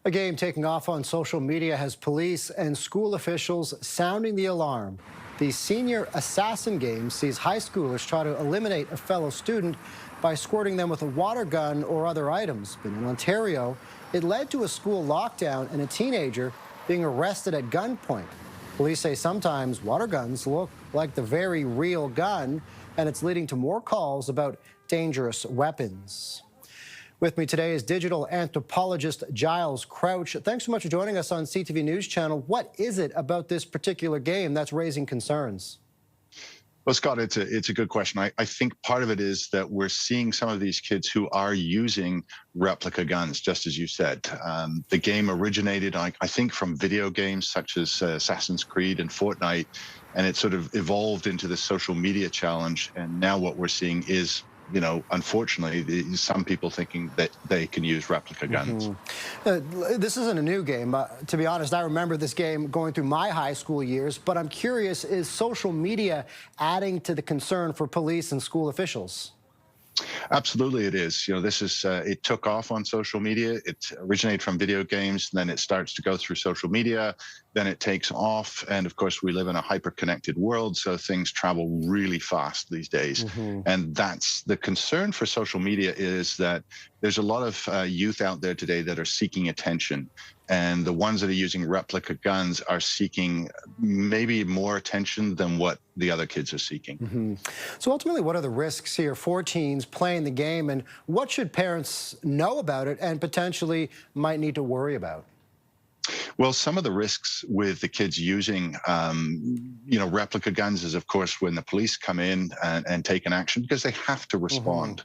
A game taking off on social media has police and school officials sounding the alarm. The Senior Assassin game sees high schoolers try to eliminate a fellow student by squirting them with a water gun or other items. But in Ontario, it led to a school lockdown and a teenager being arrested at gunpoint. Police say sometimes water guns look like the very real gun, and it's leading to more calls about dangerous weapons. With me today is digital anthropologist Giles Crouch. Thanks so much for joining us on CTV News Channel. What is it about this particular game that's raising concerns? Well, Scott, it's a good question. I think part of it is that we're seeing some of these kids who are using replica guns, just as you said. The game originated, I think, from video games such as Assassin's Creed and Fortnite, and it sort of evolved into the social media challenge. And now what we're seeing is, unfortunately, some people thinking that they can use replica guns. This isn't a new game. To be honest, I remember this game going through my high school years, but I'm curious, is social media adding to the concern for police and school officials? Absolutely, it is. This is it took off on social media. It originated from video games, then it starts to go through social media, then it takes off. And of course, we live in a hyper-connected world, so things travel really fast these days. And that's the concern for social media, is that there's a lot of youth out there today that are seeking attention. And the ones that are using replica guns are seeking maybe more attention than what the other kids are seeking. So ultimately, what are the risks here for teens playing the game, and what should parents know about it and potentially might need to worry about? Well, some of the risks with the kids using, replica guns is, of course, when the police come in and take an action, because they have to respond.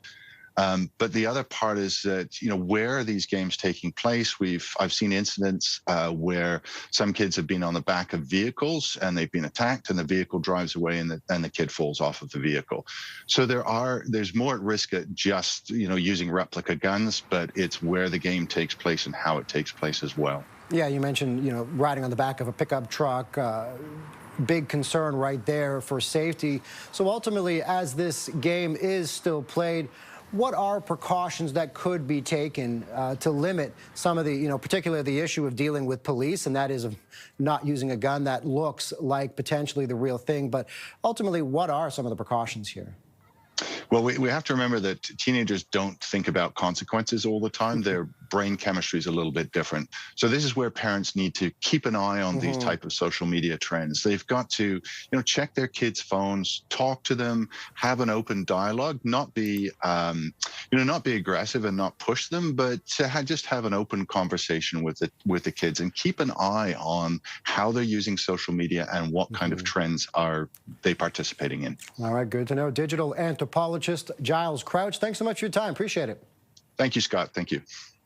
But the other part is that, where are these games taking place? I've seen incidents where some kids have been on the back of vehicles and they've been attacked, and the vehicle drives away and the kid falls off of the vehicle. So there's more at risk at just, using replica guns, but it's where the game takes place and how it takes place as well. Yeah, you mentioned, riding on the back of a pickup truck. Big concern right there for safety. So ultimately, as this game is still played, what are precautions that could be taken to limit some of the, particularly the issue of dealing with police, and that is of not using a gun that looks like potentially the real thing? But ultimately, what are some of the precautions here? Well, we have to remember that teenagers don't think about consequences all the time. Their brain chemistry is a little bit different. So this is where parents need to keep an eye on these type of social media trends. They've got to, check their kids' phones, talk to them, have an open dialogue, not be, not be aggressive and not push them, but to just have an open conversation with the kids, and keep an eye on how they're using social media and what kind of trends are they participating in. All right, good to know. Digital anthropologist Giles Crouch, thanks so much for your time. Appreciate it. Thank you, Scott. Thank you.